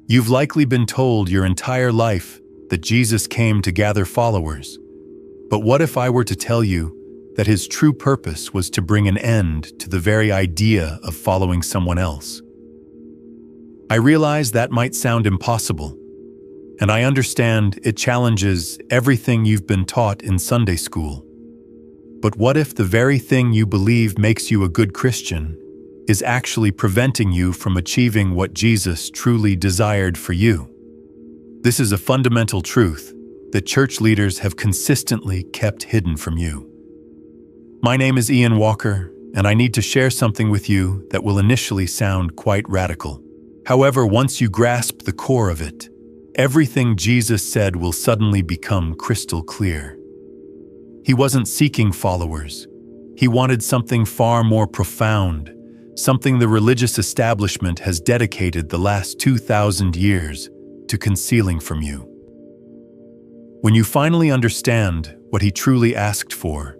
You've likely been told your entire life that Jesus came to gather followers. But what if I were to tell you that his true purpose was to bring an end to the very idea of following someone else? I realize that might sound impossible, and I understand it challenges everything you've been taught in Sunday school. But what if the very thing you believe makes you a good Christian is actually preventing you from achieving what Jesus truly desired for you? This is a fundamental truth that church leaders have consistently kept hidden from you. My name is Ian Walker, and I need to share something with you that will initially sound quite radical. However, once you grasp the core of it, everything Jesus said will suddenly become crystal clear. He wasn't seeking followers. He wanted something far more profound, something the religious establishment has dedicated the last 2,000 years to concealing from you. When you finally understand what he truly asked for,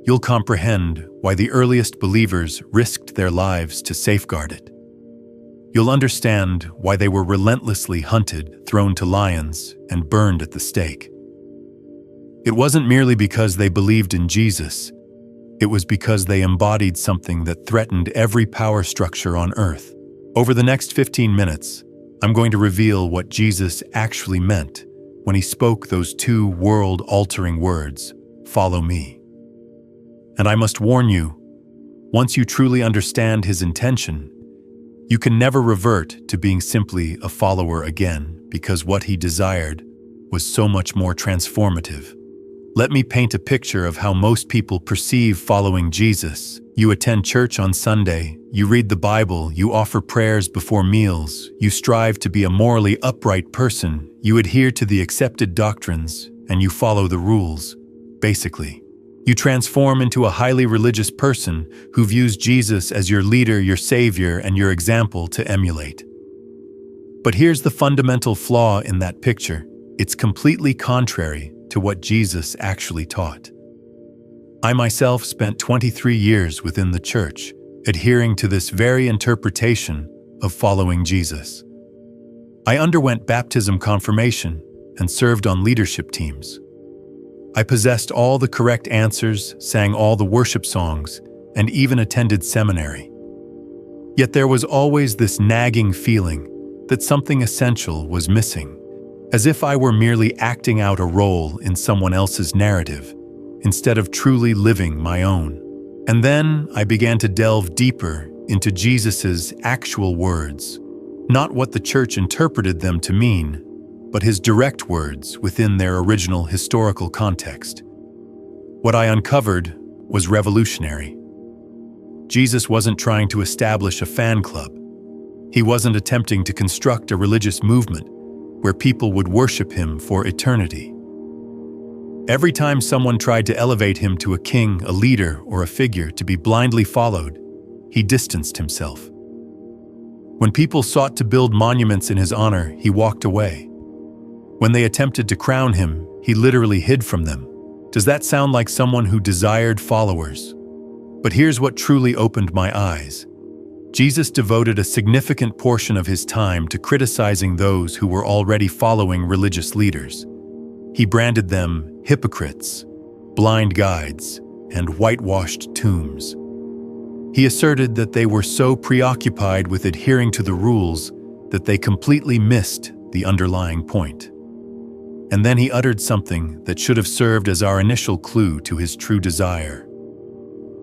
you'll comprehend why the earliest believers risked their lives to safeguard it. You'll understand why they were relentlessly hunted, thrown to lions, and burned at the stake. It wasn't merely because they believed in Jesus. It was because they embodied something that threatened every power structure on earth. Over the next 15 minutes, I'm going to reveal what Jesus actually meant when he spoke those two world-altering words, "Follow me." And I must warn you, once you truly understand his intention, you can never revert to being simply a follower again, because what he desired was so much more transformative. Let me paint a picture of how most people perceive following Jesus. You attend church on Sunday, you read the Bible, you offer prayers before meals, you strive to be a morally upright person, you adhere to the accepted doctrines, and you follow the rules. Basically, you transform into a highly religious person who views Jesus as your leader, your savior, and your example to emulate. But here's the fundamental flaw in that picture. It's completely contrary to what Jesus actually taught. I myself spent 23 years within the church, adhering to this very interpretation of following Jesus. I underwent baptism confirmation and served on leadership teams. I possessed all the correct answers, sang all the worship songs, and even attended seminary. Yet there was always this nagging feeling that something essential was missing, as if I were merely acting out a role in someone else's narrative, instead of truly living my own. And then I began to delve deeper into Jesus's actual words, not what the church interpreted them to mean, but his direct words within their original historical context. What I uncovered was revolutionary. Jesus wasn't trying to establish a fan club. He wasn't attempting to construct a religious movement where people would worship him for eternity. Every time someone tried to elevate him to a king, a leader, or a figure to be blindly followed, he distanced himself. When people sought to build monuments in his honor, he walked away. When they attempted to crown him, he literally hid from them. Does that sound like someone who desired followers? But here's what truly opened my eyes. Jesus devoted a significant portion of his time to criticizing those who were already following religious leaders. He branded them hypocrites, blind guides, and whitewashed tombs. He asserted that they were so preoccupied with adhering to the rules that they completely missed the underlying point. And then he uttered something that should have served as our initial clue to his true desire.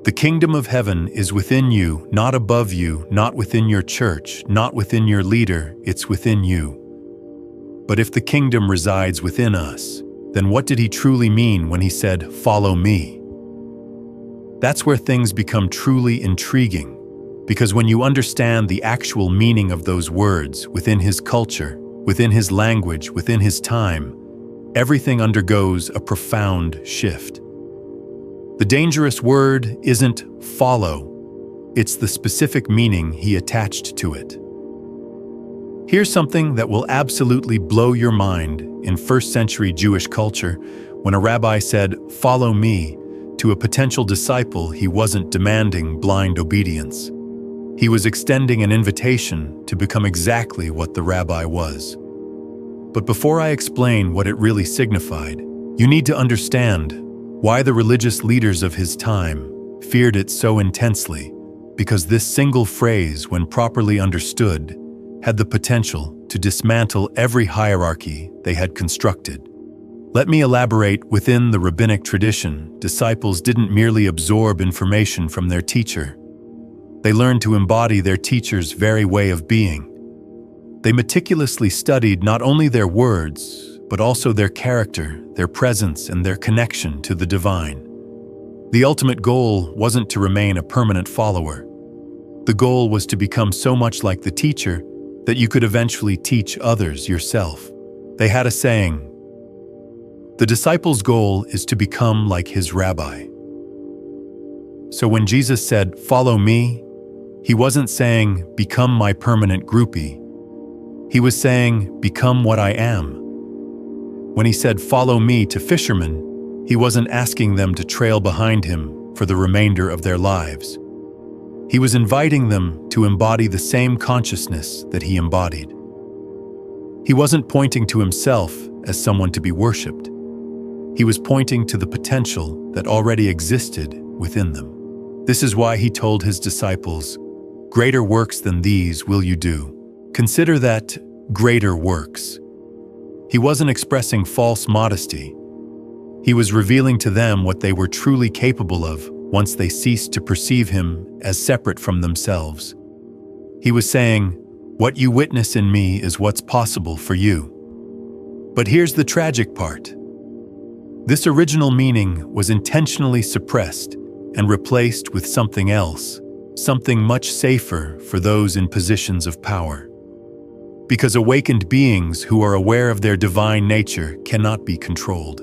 The kingdom of heaven is within you, not above you, not within your church, not within your leader, it's within you. But if the kingdom resides within us, then what did he truly mean when he said, "Follow me"? That's where things become truly intriguing, because when you understand the actual meaning of those words within his culture, within his language, within his time, everything undergoes a profound shift. The dangerous word isn't follow, it's the specific meaning he attached to it. Here's something that will absolutely blow your mind in first-century Jewish culture. When a rabbi said, "Follow me," to a potential disciple, he wasn't demanding blind obedience. He was extending an invitation to become exactly what the rabbi was. But before I explain what it really signified, you need to understand why the religious leaders of his time feared it so intensely, because this single phrase, when properly understood, had the potential to dismantle every hierarchy they had constructed. Let me elaborate. Within the rabbinic tradition, disciples didn't merely absorb information from their teacher. They learned to embody their teacher's very way of being. They meticulously studied not only their words, but also their character, their presence, and their connection to the divine. The ultimate goal wasn't to remain a permanent follower. The goal was to become so much like the teacher that you could eventually teach others yourself. They had a saying, "The disciple's goal is to become like his rabbi." So when Jesus said, "Follow me," he wasn't saying, "Become my permanent groupie." He was saying, "Become what I am." When he said, "Follow me" to fishermen, he wasn't asking them to trail behind him for the remainder of their lives. He was inviting them to embody the same consciousness that he embodied. He wasn't pointing to himself as someone to be worshipped. He was pointing to the potential that already existed within them. This is why he told his disciples, "Greater works than these will you do." Consider that greater works. He wasn't expressing false modesty. He was revealing to them what they were truly capable of once they ceased to perceive him as separate from themselves. He was saying, "What you witness in me is what's possible for you." But here's the tragic part. This original meaning was intentionally suppressed and replaced with something else, something much safer for those in positions of power. Because awakened beings who are aware of their divine nature cannot be controlled.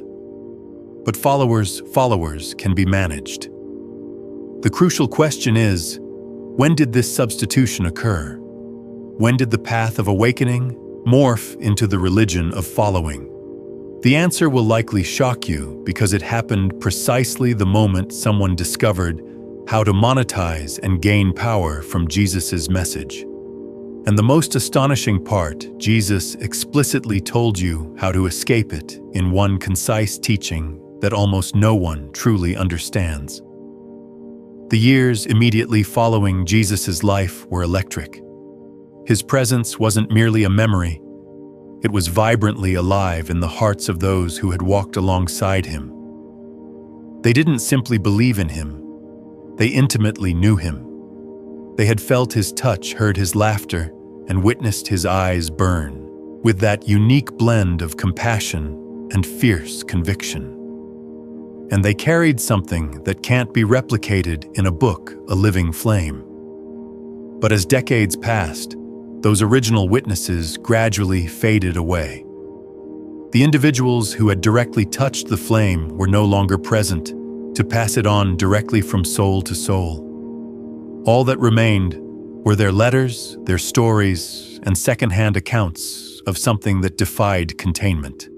But followers can be managed. The crucial question is, when did this substitution occur? When did the path of awakening morph into the religion of following? The answer will likely shock you because it happened precisely the moment someone discovered how to monetize and gain power from Jesus' message. And the most astonishing part, Jesus explicitly told you how to escape it in one concise teaching that almost no one truly understands. The years immediately following Jesus' life were electric. His presence wasn't merely a memory. It was vibrantly alive in the hearts of those who had walked alongside him. They didn't simply believe in him. They intimately knew him. They had felt his touch, heard his laughter, and witnessed his eyes burn with that unique blend of compassion and fierce conviction. And they carried something that can't be replicated in a book, a living flame. But as decades passed, those original witnesses gradually faded away. The individuals who had directly touched the flame were no longer present to pass it on directly from soul to soul. All that remained were their letters, their stories, and secondhand accounts of something that defied containment.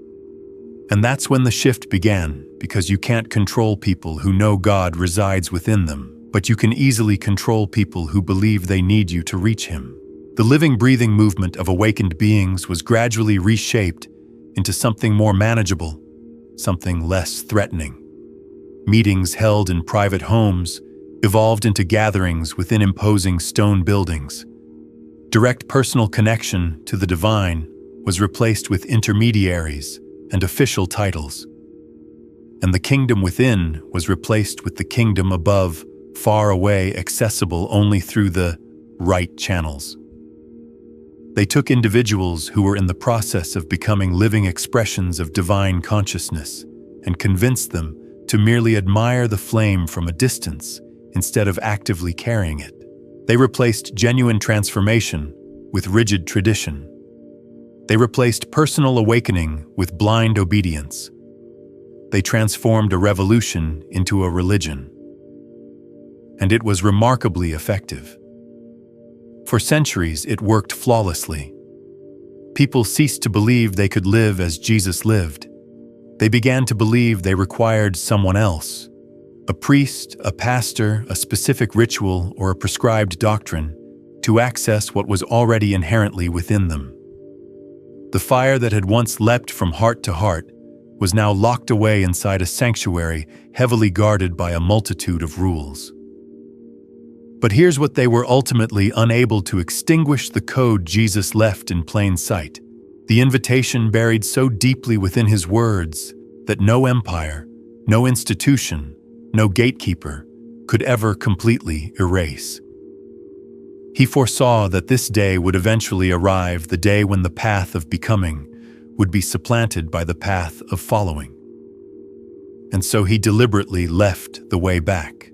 And that's when the shift began, because you can't control people who know God resides within them, but you can easily control people who believe they need you to reach him. The living, breathing movement of awakened beings was gradually reshaped into something more manageable, something less threatening. Meetings held in private homes evolved into gatherings within imposing stone buildings. Direct personal connection to the divine was replaced with intermediaries and official titles. And the kingdom within was replaced with the kingdom above, far away, accessible only through the right channels. They took individuals who were in the process of becoming living expressions of divine consciousness and convinced them to merely admire the flame from a distance instead of actively carrying it. They replaced genuine transformation with rigid tradition. They replaced personal awakening with blind obedience. They transformed a revolution into a religion. And it was remarkably effective. For centuries, it worked flawlessly. People ceased to believe they could live as Jesus lived. They began to believe they required someone else, a priest, a pastor, a specific ritual, or a prescribed doctrine, to access what was already inherently within them. The fire that had once leapt from heart to heart was now locked away inside a sanctuary heavily guarded by a multitude of rules. But here's what they were ultimately unable to extinguish: the code Jesus left in plain sight, the invitation buried so deeply within his words that no empire, no institution, no gatekeeper could ever completely erase. He foresaw that this day would eventually arrive, the day when the path of becoming would be supplanted by the path of following. And so he deliberately left the way back.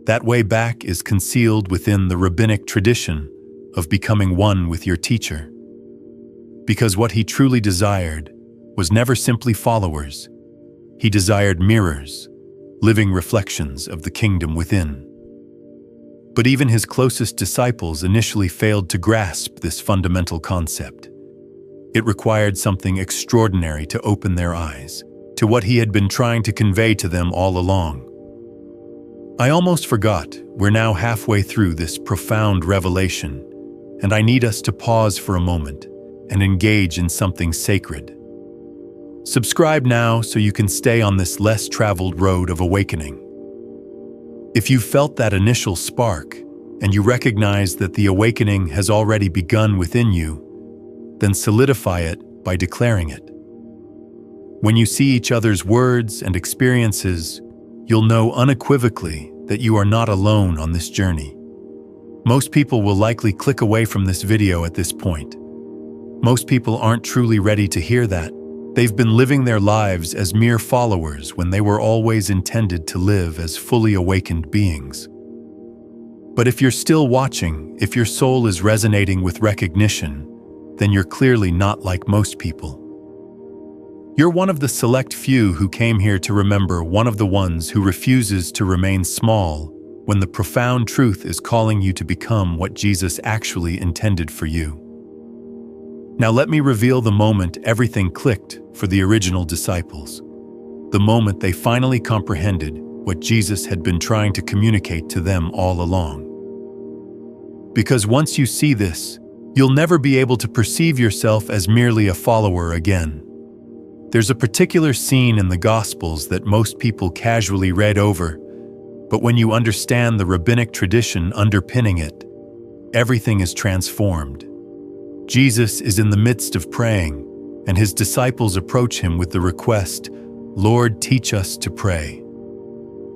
That way back is concealed within the rabbinic tradition of becoming one with your teacher. Because what he truly desired was never simply followers. He desired mirrors, living reflections of the kingdom within. But even his closest disciples initially failed to grasp this fundamental concept. It required something extraordinary to open their eyes to what he had been trying to convey to them all along. I almost forgot we're now halfway through this profound revelation, and I need us to pause for a moment and engage in something sacred. Subscribe now so you can stay on this less traveled road of awakening. If you felt that initial spark and you recognize that the awakening has already begun within you, then solidify it by declaring it. When you see each other's words and experiences, you'll know unequivocally that you are not alone on this journey. Most people will likely click away from this video at this point. Most people aren't truly ready to hear that. They've been living their lives as mere followers when they were always intended to live as fully awakened beings. But if you're still watching, if your soul is resonating with recognition, then you're clearly not like most people. You're one of the select few who came here to remember, one of the ones who refuses to remain small when the profound truth is calling you to become what Jesus actually intended for you. Now let me reveal the moment everything clicked for the original disciples, the moment they finally comprehended what Jesus had been trying to communicate to them all along. Because once you see this, you'll never be able to perceive yourself as merely a follower again. There's a particular scene in the Gospels that most people casually read over, but when you understand the rabbinic tradition underpinning it, everything is transformed. Jesus is in the midst of praying, and his disciples approach him with the request, "Lord, teach us to pray."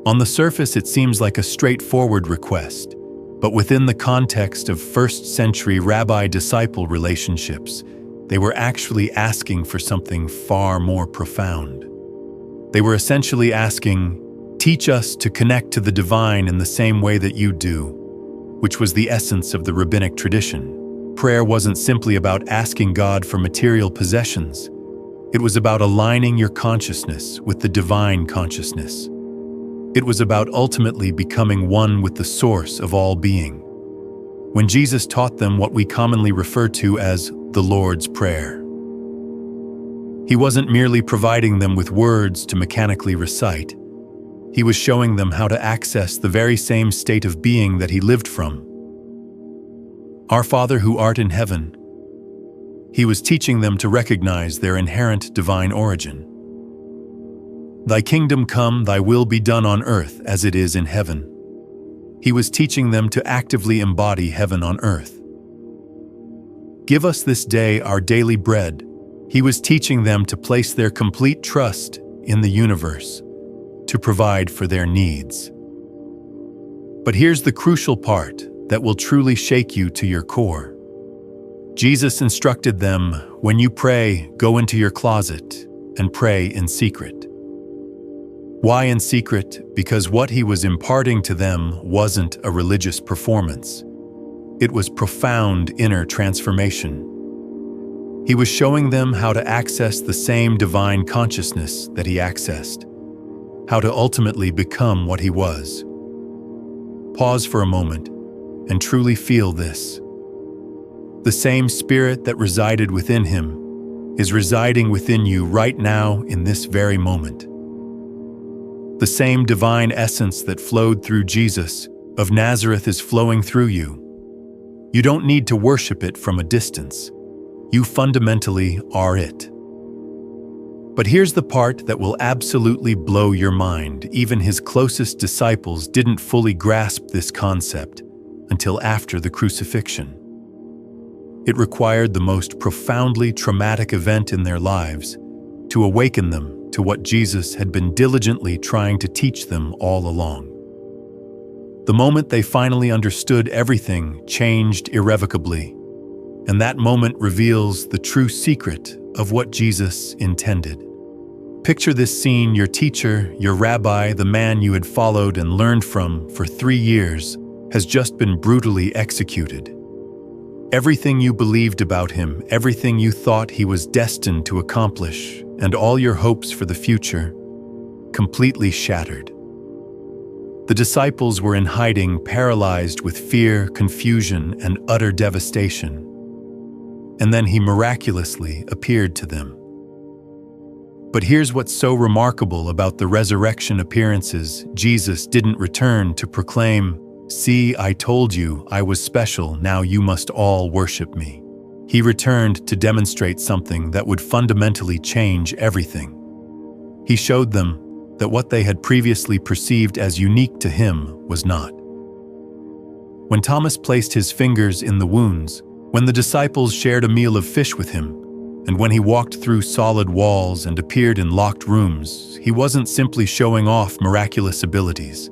On the surface, it seems like a straightforward request, but within the context of first-century rabbi-disciple relationships, they were actually asking for something far more profound. They were essentially asking, "Teach us to connect to the divine in the same way that you do," which was the essence of the rabbinic tradition. Prayer wasn't simply about asking God for material possessions. It was about aligning your consciousness with the divine consciousness. It was about ultimately becoming one with the source of all being. When Jesus taught them what we commonly refer to as the Lord's Prayer, he wasn't merely providing them with words to mechanically recite. He was showing them how to access the very same state of being that he lived from. Our Father who art in heaven. He was teaching them to recognize their inherent divine origin. Thy kingdom come, thy will be done on earth as it is in heaven. He was teaching them to actively embody heaven on earth. Give us this day our daily bread. He was teaching them to place their complete trust in the universe, to provide for their needs. But here's the crucial part that will truly shake you to your core. Jesus instructed them, when you pray, go into your closet and pray in secret. Why in secret? Because what he was imparting to them wasn't a religious performance. It was profound inner transformation. He was showing them how to access the same divine consciousness that he accessed, how to ultimately become what he was. Pause for a moment and truly feel this. The same spirit that resided within him is residing within you right now in this very moment. The same divine essence that flowed through Jesus of Nazareth is flowing through you. You don't need to worship it from a distance. You fundamentally are it. But here's the part that will absolutely blow your mind. Even his closest disciples didn't fully grasp this concept until after the crucifixion. It required the most profoundly traumatic event in their lives to awaken them to what Jesus had been diligently trying to teach them all along. The moment they finally understood, everything changed irrevocably, and that moment reveals the true secret of what Jesus intended. Picture this scene: your teacher, your rabbi, the man you had followed and learned from for 3 years, has just been brutally executed. Everything you believed about him, everything you thought he was destined to accomplish, and all your hopes for the future, completely shattered. The disciples were in hiding, paralyzed with fear, confusion, and utter devastation. And then he miraculously appeared to them. But here's what's so remarkable about the resurrection appearances: Jesus didn't return to proclaim, "See, I told you I was special, now you must all worship me." He returned to demonstrate something that would fundamentally change everything. He showed them that what they had previously perceived as unique to him was not. When Thomas placed his fingers in the wounds, when the disciples shared a meal of fish with him, and when he walked through solid walls and appeared in locked rooms, he wasn't simply showing off miraculous abilities.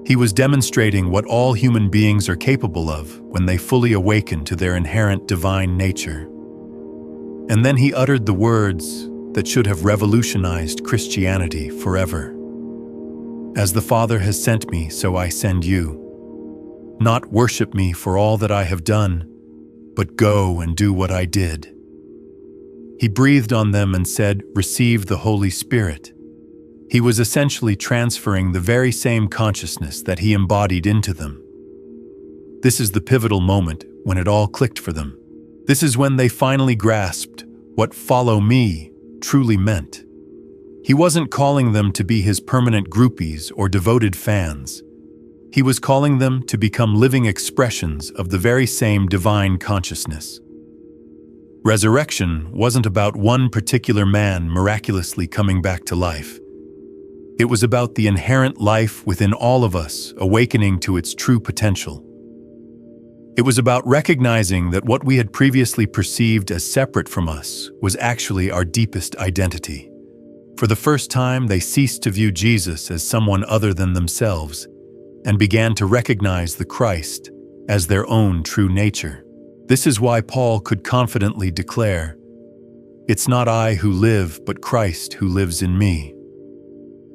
He was demonstrating what all human beings are capable of when they fully awaken to their inherent divine nature. And then he uttered the words that should have revolutionized Christianity forever. "As the Father has sent me, so I send you. Not worship me for all that I have done, but go and do what I did." He breathed on them and said, "Receive the Holy Spirit." He was essentially transferring the very same consciousness that he embodied into them. This is the pivotal moment when it all clicked for them. This is when they finally grasped what "follow me" truly meant. He wasn't calling them to be his permanent groupies or devoted fans. He was calling them to become living expressions of the very same divine consciousness. Resurrection wasn't about one particular man miraculously coming back to life. It was about the inherent life within all of us awakening to its true potential. It was about recognizing that what we had previously perceived as separate from us was actually our deepest identity. For the first time, they ceased to view Jesus as someone other than themselves and began to recognize the Christ as their own true nature. This is why Paul could confidently declare, "It's not I who live, but Christ who lives in me."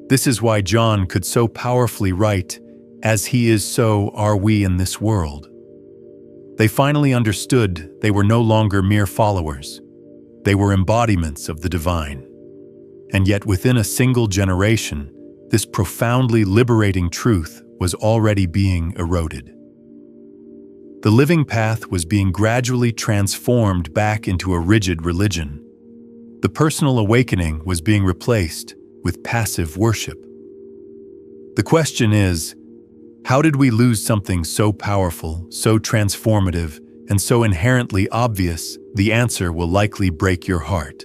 This is why John could so powerfully write, "As he is, so are we in this world." They finally understood they were no longer mere followers. They were embodiments of the divine. And yet within a single generation, this profoundly liberating truth was already being eroded. The living path was being gradually transformed back into a rigid religion. The personal awakening was being replaced with passive worship. The question is, how did we lose something so powerful, so transformative, and so inherently obvious? The answer will likely break your heart.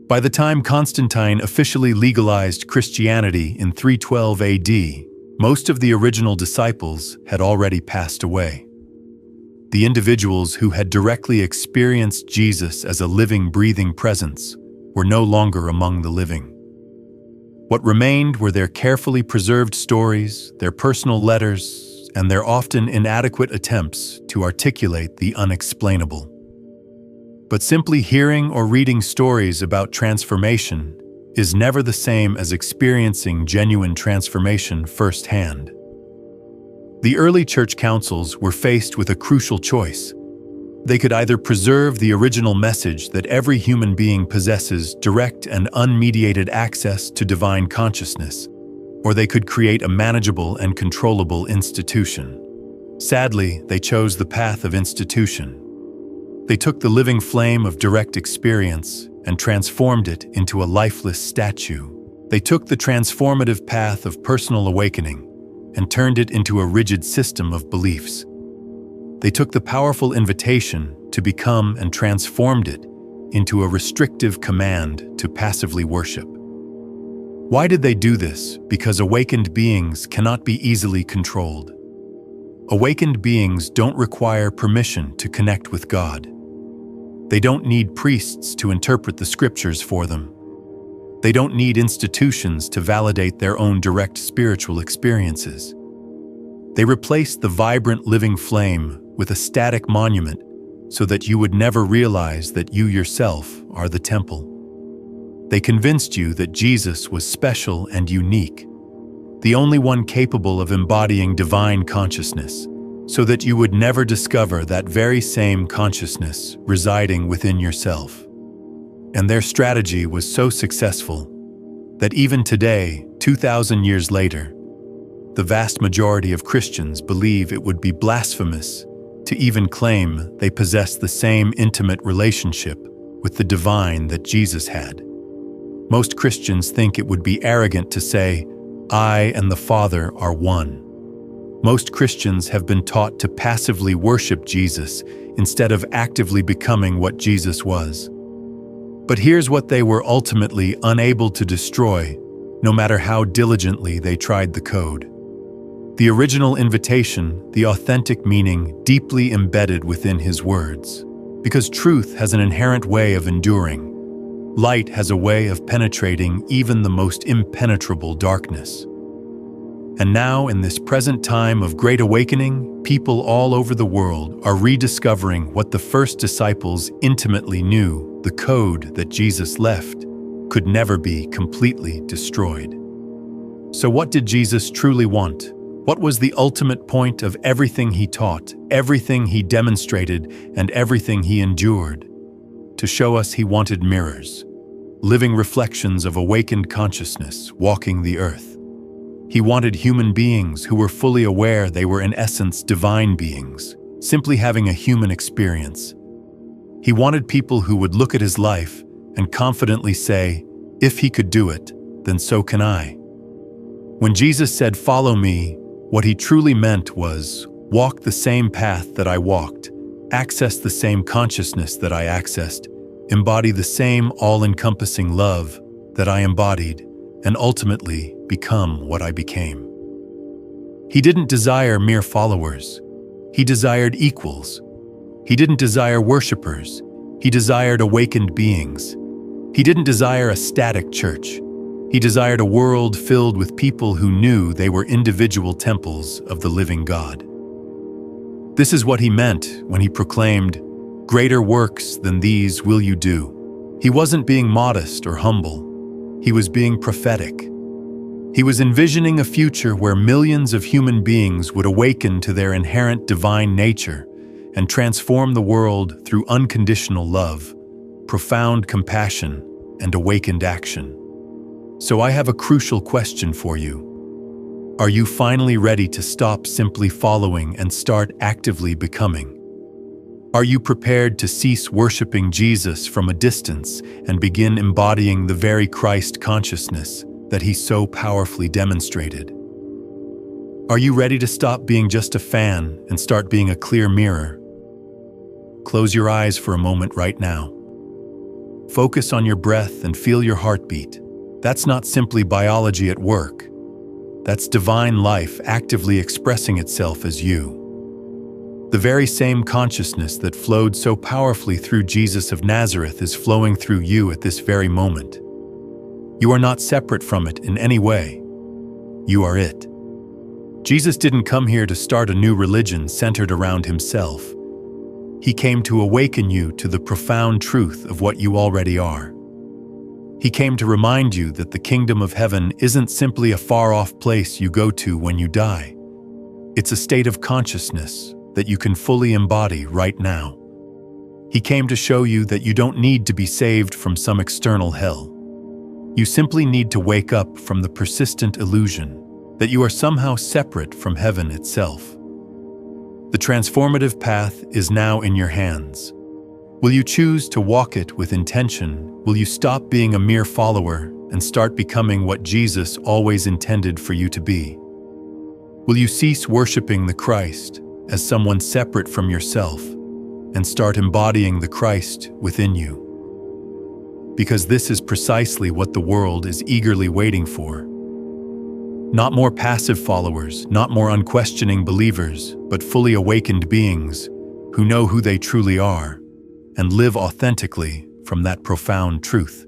By the time Constantine officially legalized Christianity in 312 AD, most of the original disciples had already passed away. The individuals who had directly experienced Jesus as a living, breathing presence were no longer among the living. What remained were their carefully preserved stories, their personal letters, and their often inadequate attempts to articulate the unexplainable. But simply hearing or reading stories about transformation is never the same as experiencing genuine transformation firsthand. The early church councils were faced with a crucial choice. They could either preserve the original message that every human being possesses direct and unmediated access to divine consciousness, or they could create a manageable and controllable institution. Sadly, they chose the path of institution. They took the living flame of direct experience and transformed it into a lifeless statue. They took the transformative path of personal awakening and turned it into a rigid system of beliefs. They took the powerful invitation to become and transformed it into a restrictive command to passively worship. Why did they do this? Because awakened beings cannot be easily controlled. Awakened beings don't require permission to connect with God. They don't need priests to interpret the scriptures for them. They don't need institutions to validate their own direct spiritual experiences. They replaced the vibrant living flame with a static monument so that you would never realize that you yourself are the temple. They convinced you that Jesus was special and unique, the only one capable of embodying divine consciousness, so that you would never discover that very same consciousness residing within yourself. And their strategy was so successful that even today, 2,000 years later, the vast majority of Christians believe it would be blasphemous to even claim they possess the same intimate relationship with the divine that Jesus had. Most Christians think it would be arrogant to say, "I and the Father are one." Most Christians have been taught to passively worship Jesus instead of actively becoming what Jesus was. But here's what they were ultimately unable to destroy, no matter how diligently they tried the code. The original invitation, the authentic meaning deeply embedded within his words. Because truth has an inherent way of enduring. Light has a way of penetrating even the most impenetrable darkness. And now, in this present time of great awakening, people all over the world are rediscovering what the first disciples intimately knew: the code that Jesus left could never be completely destroyed. So what did Jesus truly want? What was the ultimate point of everything he taught, everything he demonstrated, and everything he endured? To show us he wanted mirrors, living reflections of awakened consciousness walking the earth. He wanted human beings who were fully aware they were in essence divine beings, simply having a human experience. He wanted people who would look at his life and confidently say, "If he could do it, then so can I." When Jesus said, "Follow me," what he truly meant was, walk the same path that I walked, access the same consciousness that I accessed, embody the same all-encompassing love that I embodied, and ultimately become what I became. He didn't desire mere followers. He desired equals. He didn't desire worshipers. He desired awakened beings. He didn't desire a static church. He desired a world filled with people who knew they were individual temples of the living God. This is what he meant when he proclaimed, "Greater works than these will you do." He wasn't being modest or humble. He was being prophetic. He was envisioning a future where millions of human beings would awaken to their inherent divine nature and transform the world through unconditional love, profound compassion, and awakened action. So I have a crucial question for you. Are you finally ready to stop simply following and start actively becoming? Are you prepared to cease worshiping Jesus from a distance and begin embodying the very Christ consciousness that he so powerfully demonstrated? Are you ready to stop being just a fan and start being a clear mirror? Close your eyes for a moment right now. Focus on your breath and feel your heartbeat. That's not simply biology at work. That's divine life actively expressing itself as you. The very same consciousness that flowed so powerfully through Jesus of Nazareth is flowing through you at this very moment. You are not separate from it in any way. You are it. Jesus didn't come here to start a new religion centered around himself. He came to awaken you to the profound truth of what you already are. He came to remind you that the kingdom of heaven isn't simply a far-off place you go to when you die. It's a state of consciousness that you can fully embody right now. He came to show you that you don't need to be saved from some external hell. You simply need to wake up from the persistent illusion that you are somehow separate from heaven itself. The transformative path is now in your hands. Will you choose to walk it with intention? Will you stop being a mere follower and start becoming what Jesus always intended for you to be? Will you cease worshiping the Christ as someone separate from yourself and start embodying the Christ within you. Because this is precisely what the world is eagerly waiting for. Not more passive followers, not more unquestioning believers, but fully awakened beings who know who they truly are and live authentically from that profound truth.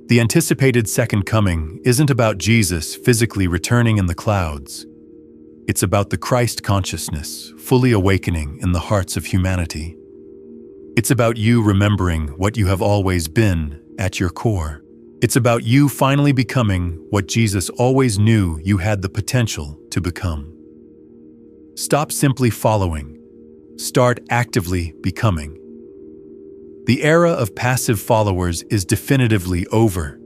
The anticipated second coming isn't about Jesus physically returning in the clouds. It's about the Christ consciousness fully awakening in the hearts of humanity. It's about you remembering what you have always been at your core. It's about you finally becoming what Jesus always knew you had the potential to become. Stop simply following. Start actively becoming. The era of passive followers is definitively over.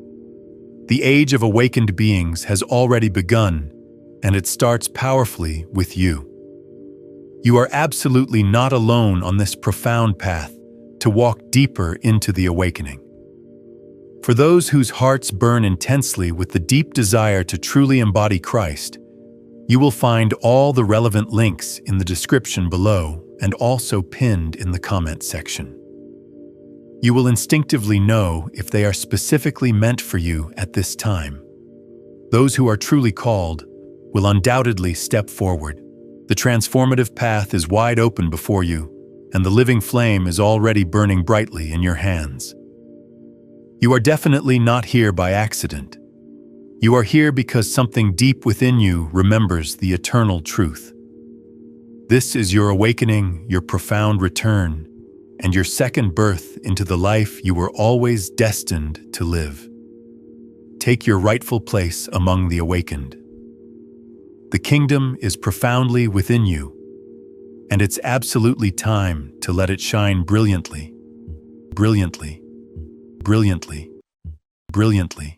The age of awakened beings has already begun, and it starts powerfully with you. You are absolutely not alone on this profound path to walk deeper into the awakening. For those whose hearts burn intensely with the deep desire to truly embody Christ, you will find all the relevant links in the description below and also pinned in the comment section. You will instinctively know if they are specifically meant for you at this time. Those who are truly called will undoubtedly step forward. The transformative path is wide open before you, and the living flame is already burning brightly in your hands. You are definitely not here by accident. You are here because something deep within you remembers the eternal truth. This is your awakening, your profound return, and your second birth into the life you were always destined to live. Take your rightful place among the awakened. The kingdom is profoundly within you, and it's absolutely time to let it shine brilliantly, brilliantly, brilliantly, brilliantly.